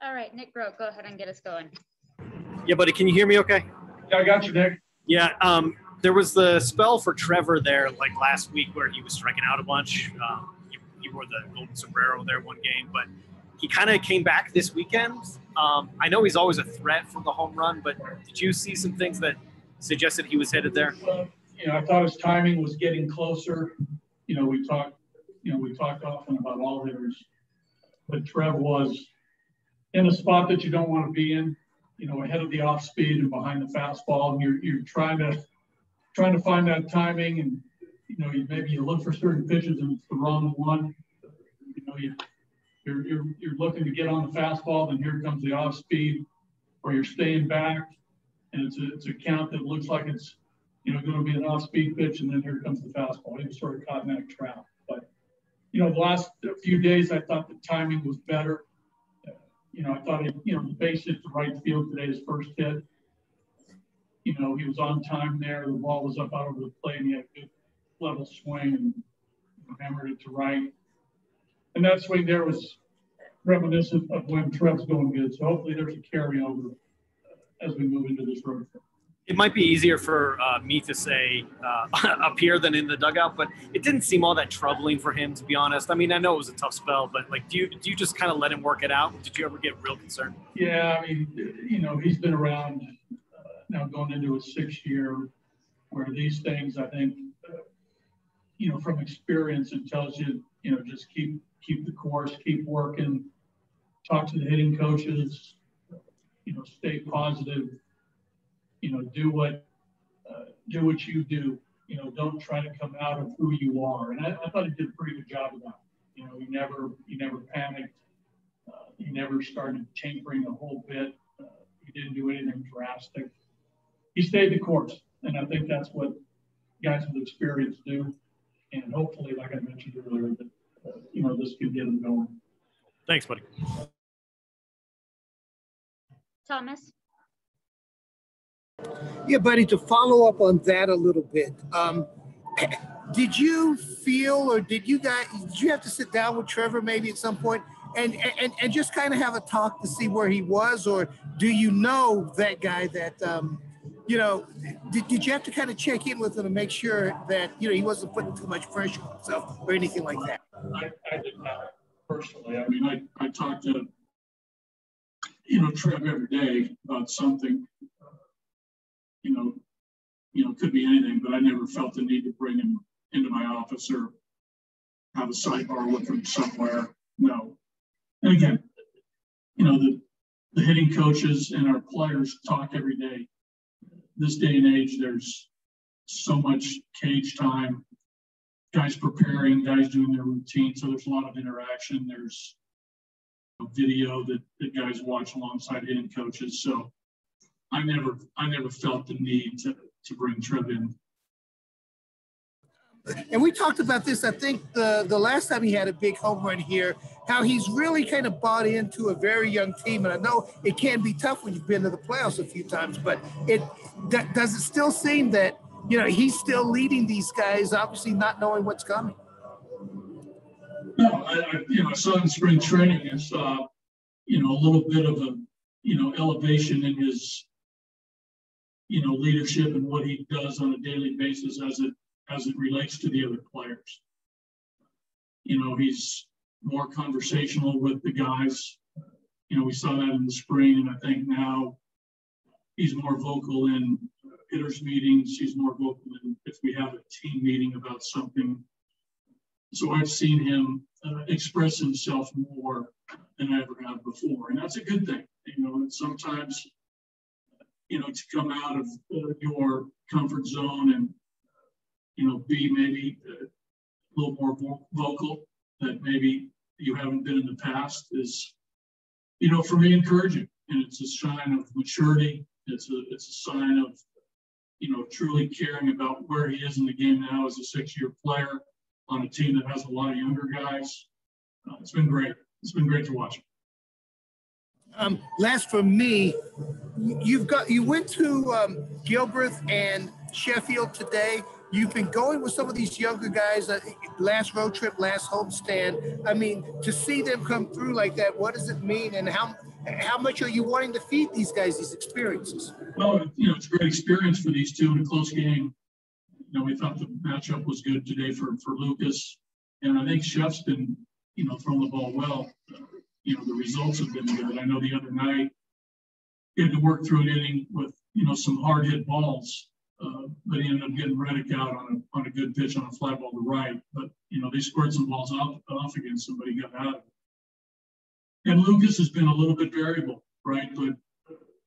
All right, Nick Grote, go ahead and get us going. Yeah, buddy, can you hear me okay? Yeah, I got you, Nick. Yeah, there was the spell for Trevor there, like last week, where he was striking out a bunch. He wore the golden sombrero there one game, but he kind of came back this weekend. I know he's always a threat from the home run, but did you see some things that suggested he was headed there? Well, I thought his timing was getting closer. We talked often about all hitters, but Trev was in a spot that you don't want to be in, ahead of the off speed and behind the fastball. And you're trying to find that timing, and maybe you look for certain pitches and it's the wrong one. You're looking to get on the fastball, then here comes the off speed, or you're staying back, and it's a count that looks like it's going to be an off speed pitch, and then here comes the fastball. He was sort of caught in that trap. But the last few days, I thought the timing was better. I thought the base hit to right field today, his first hit. He was on time there. The ball was up out over the plate, and he had a good level swing and hammered it to right. And that swing there was reminiscent of when Trev's going good. So hopefully there's a carryover as we move into this road trip. It might be easier for me to say up here than in the dugout, but it didn't seem all that troubling for him, to be honest. I mean, I know it was a tough spell, but do you just kind of let him work it out? Did you ever get real concerned? Yeah, I mean, he's been around now going into his 6th year, where these things, I think, from experience, it tells you, just keep the course, keep working, talk to the hitting coaches, stay positive. Do what you do. Don't try to come out of who you are. And I thought he did a pretty good job of that. He never panicked. He never started tinkering a whole bit. He didn't do anything drastic. He stayed the course, and I think that's what guys with experience do. And hopefully, like I mentioned earlier, that this could get him going. Thanks, buddy. Thomas. Yeah, buddy, to follow up on that a little bit, did you feel, or did you have to sit down with Trevor maybe at some point and just kind of have a talk to see where he was? Or do you know that guy that, did you have to kind of check in with him and make sure that, he wasn't putting too much pressure on himself or anything like that? I did not personally. I mean, I talk to, Trev every day about something. Could be anything, but I never felt the need to bring him into my office or have a sidebar with him somewhere. No. And again, the hitting coaches and our players talk every day. This day and age, there's so much cage time, guys preparing, guys doing their routine. So there's a lot of interaction. There's a video that guys watch alongside hitting coaches. So I never felt the need to bring Trev in. And we talked about this, I think, the last time he had a big home run here, how he's really kind of bought into a very young team. And I know it can be tough when you've been to the playoffs a few times, but does it still seem that, he's still leading these guys, obviously not knowing what's coming? No, I saw in spring training, I saw, a little bit of a, elevation in his, leadership and what he does on a daily basis as it relates to the other players. He's more conversational with the guys. We saw that in the spring, and I think now he's more vocal in hitters meetings. He's more vocal in if we have a team meeting about something. So I've seen him express himself more than I ever have before, and that's a good thing. And sometimes, to come out of your comfort zone and, be maybe a little more vocal that maybe you haven't been in the past is, for me, encouraging. And it's a sign of maturity. It's a sign of, truly caring about where he is in the game now as a 6-year player on a team that has a lot of younger guys. It's been great. It's been great to watch. Last from me, you went to Gilbreth and Sheffield today. You've been going with some of these younger guys, last road trip, last homestand. I mean, to see them come through like that, what does it mean? And How much are you wanting to feed these guys these experiences? Well, you know, it's a great experience for these two in a close game. You know, we thought the matchup was good today for Lucas. And I think Chef's been, you know, throwing the ball well. You know, the results have been good. I know the other night he had to work through an inning with, you know, some hard hit balls, but he ended up getting Reddick out on a good pitch on a fly ball to right. But, you know, they squared some balls off against him, but he got out of it. And Lucas has been a little bit variable, right? But,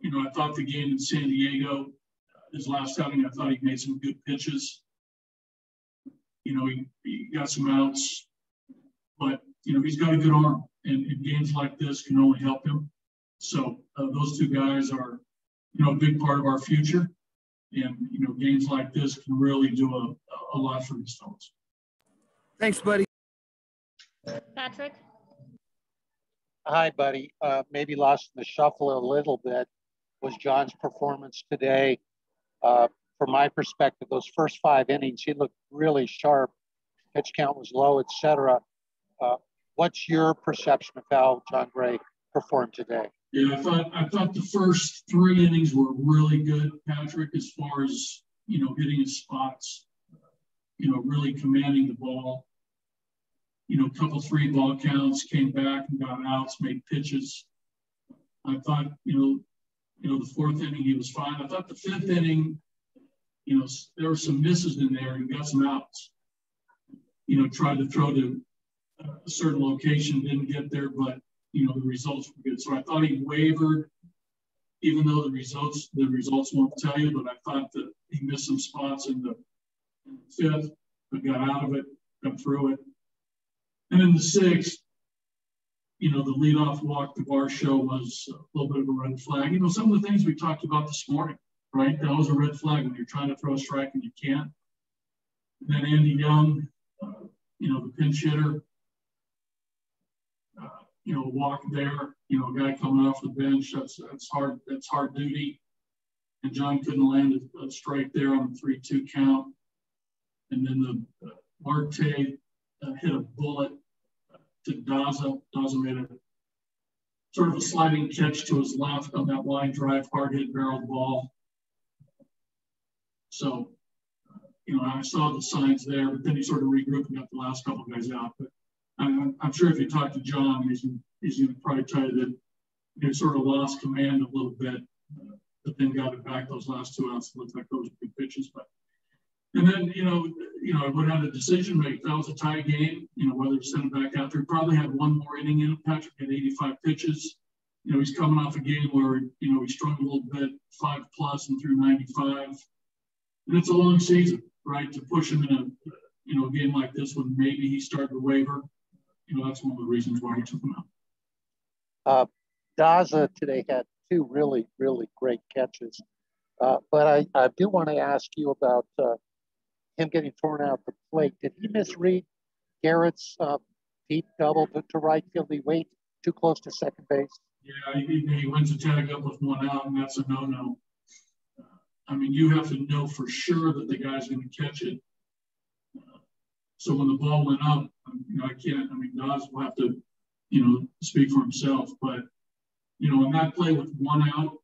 you know, I thought the game in San Diego, his last outing, I thought he made some good pitches. You know, he got some outs, but, you know, he's got a good arm. And games like this can only help him. So those two guys are, you know, a big part of our future. And, you know, games like this can really do a lot for these fellas. Thanks, buddy. Patrick? Hi, buddy. Maybe lost in the shuffle a little bit was John's performance today. From my perspective, those first 5 innings, he looked really sharp. Pitch count was low, etc. What's your perception of how John Gray performed today? Yeah, I thought the first 3 innings were really good, Patrick, as far as, you know, hitting his spots, you know, really commanding the ball. You know, a couple 3 ball counts, came back and got outs, made pitches. I thought, you know, the 4th inning he was fine. I thought the 5th inning, you know, there were some misses in there and got some outs. You know, tried to throw to a certain location, didn't get there, but, you know, the results were good. So I thought he wavered, even though the results won't tell you, but I thought that he missed some spots in the 5th, but got out of it, got through it. And in the 6th, you know, the leadoff walk to Varsho was a little bit of a red flag. You know, some of the things we talked about this morning, right? That was a red flag when you're trying to throw a strike and you can't. And then Andy Young, you know, the pinch hitter, you know, walk there, you know, a guy coming off the bench, that's hard duty. And John couldn't land a strike there on the 3-2 count. And then the Marte hit a bullet to Daza. Daza made a sort of a sliding catch to his left on that line drive, hard hit barreled ball. So, you know, I saw the signs there, but then he sort of regrouped and got the last couple of guys out. But I'm sure if you talk to John, he's going to probably tell you that he sort of lost command a little bit, but then got it back those last 2 outs. It looked like those were good pitches. But and then, you know, I would have a decision make. That was a tie game, you know, whether to send him back out there. He probably had 1 more inning in him. Patrick had 85 pitches. You know, he's coming off a game where, you know, he struggled a little bit, 5+ and through 95. And it's a long season, right? To push him in a, you know, a game like this when maybe he started to waver. You know, that's one of the reasons why he took him out. Daza today had 2 really, really great catches. But I do want to ask you about him getting torn out the plate. Did he misread Garrett's deep double to right field? He wait too close to second base? Yeah, he went to tag up with 1 out, and that's a no-no. I mean, you have to know for sure that the guy's going to catch it. So when the ball went up, you know, Dawes will have to, you know, speak for himself. But, you know, in that play with 1 out,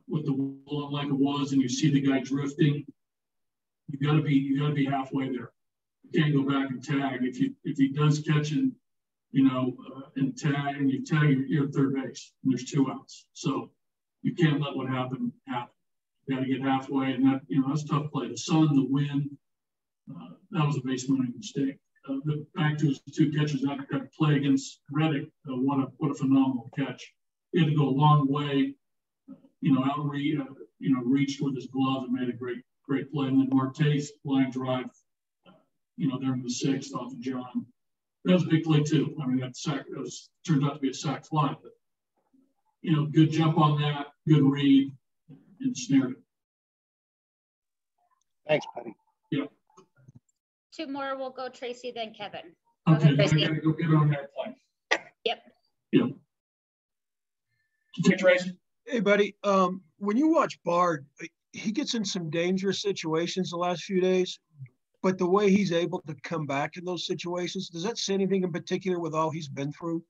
with the ball like it was, and you see the guy drifting, you got to be halfway there. You can't go back and tag. If he does catch it, you know, and tag, and you tag, you're at third base, and there's 2 outs. So you can't let what happened happen. You got to get halfway, and that, you know, that's a tough play. The sun, the wind, that was a base running mistake. Back to his 2 catches after that play against Reddick, what a phenomenal catch. He had to go a long way, you know, reached with his glove and made a great play. And then Marte's line drive, you know, there in the 6th off of John. That was a big play too. I mean, turned out to be a sack fly, but, you know, good jump on that, good read, and snared it. Thanks, buddy. Yeah. 2 more, we'll go Tracy, then Kevin. Okay, I Tracy. gotta go get on that plane. Yep. Yeah. Okay, Tracy. Hey, buddy. When you watch Bard, he gets in some dangerous situations the last few days, but the way he's able to come back in those situations, does that say anything in particular with all he's been through?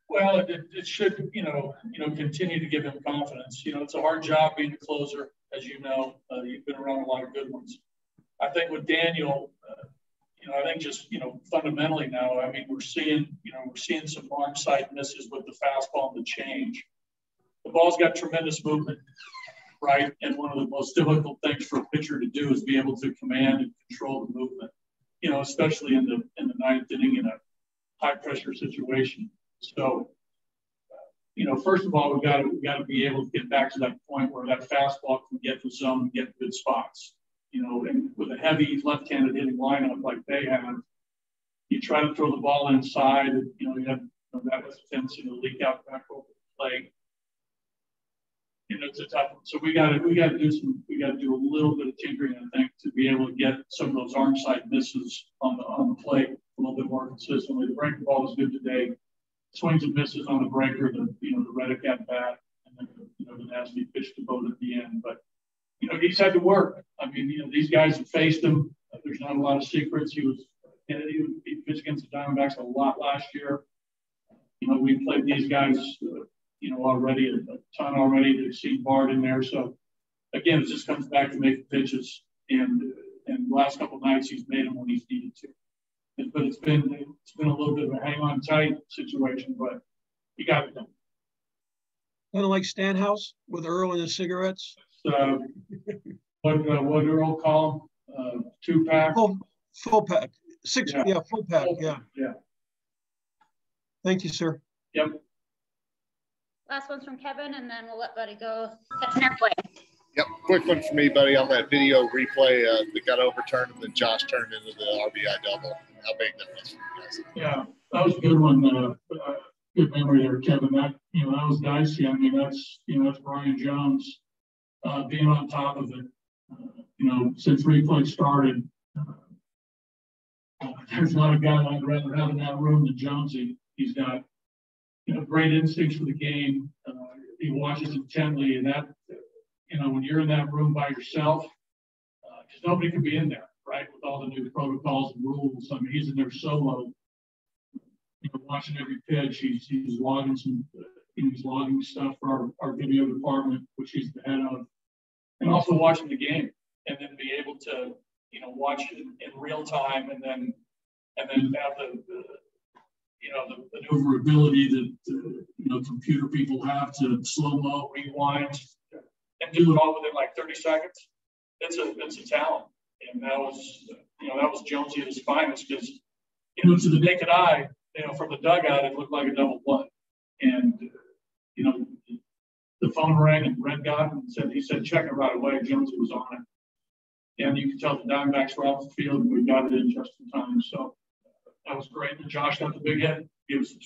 Well, it should, continue to give him confidence. It's a hard job being a closer, as you know. You've been around a lot of good ones. I think with Daniel, I think just, fundamentally now, I mean, we're seeing some arm side misses with the fastball and the change. The ball's got tremendous movement, right? And one of the most difficult things for a pitcher to do is be able to command and control the movement, especially in the ninth inning in a high pressure situation. So, first of all, we got to be able to get back to that point where that fastball can get the zone and get good spots. And with a heavy left-handed hitting lineup like they have, you try to throw the ball inside. That has a tendency to leak out back over the plate. It's a tough one. So we got to do a little bit of tinkering, I think, to be able to get some of those arm side misses on the plate a little bit more consistently. The breaking ball was good today. Swings and misses on the breaker, the Reddick at bat, and then the nasty pitch to Boat at the end. But he's had to work. I mean, these guys have faced him. There's not a lot of secrets. He pitched against the Diamondbacks a lot last year. We played these guys, already a ton already. They've seen Bard in there. So again, it just comes back to making pitches. And the last couple of nights, he's made them when he's needed to. But it's been a little bit of a hang on tight situation, but he got it done. Kind of like Stanhouse with Earl and his cigarettes. What Earl call them? 2-pack? Full pack. Six, yeah, full pack, yeah. Yeah. Thank you, sir. Yep. Last one's from Kevin, and then we'll let Buddy go catch an airplane. Yep, quick one for me, buddy, on that video replay that got overturned and then Josh turned into the RBI double. How big that was for you guys? Yeah, that was a good one. Good memory there, Kevin. That was dicey. I mean, that's Brian Jones being on top of it. Since replay started, there's not a guy I'd rather have in that room than Jonesy. He's got great instincts for the game. He watches intently, and that when you're in that room by yourself, because nobody can be in there, right? With all the new protocols and rules. I mean, he's in there solo, watching every pitch. He's logging he's logging stuff for our video department, which he's the head of, and also watching the game, and then be able to, watch it in real time, and then have the maneuverability that computer people have to slow-mo, rewind, and do it all within like 30 seconds. It's a talent, and that was Jonesy at his finest, because to the naked eye, from the dugout, it looked like a double play, and the phone rang and Red got it and he said check it right away. Jonesy was on it, and you could tell the Diamondbacks were off the field, and we got it in just in time. So that was great. And Josh got the big hit. He was the 2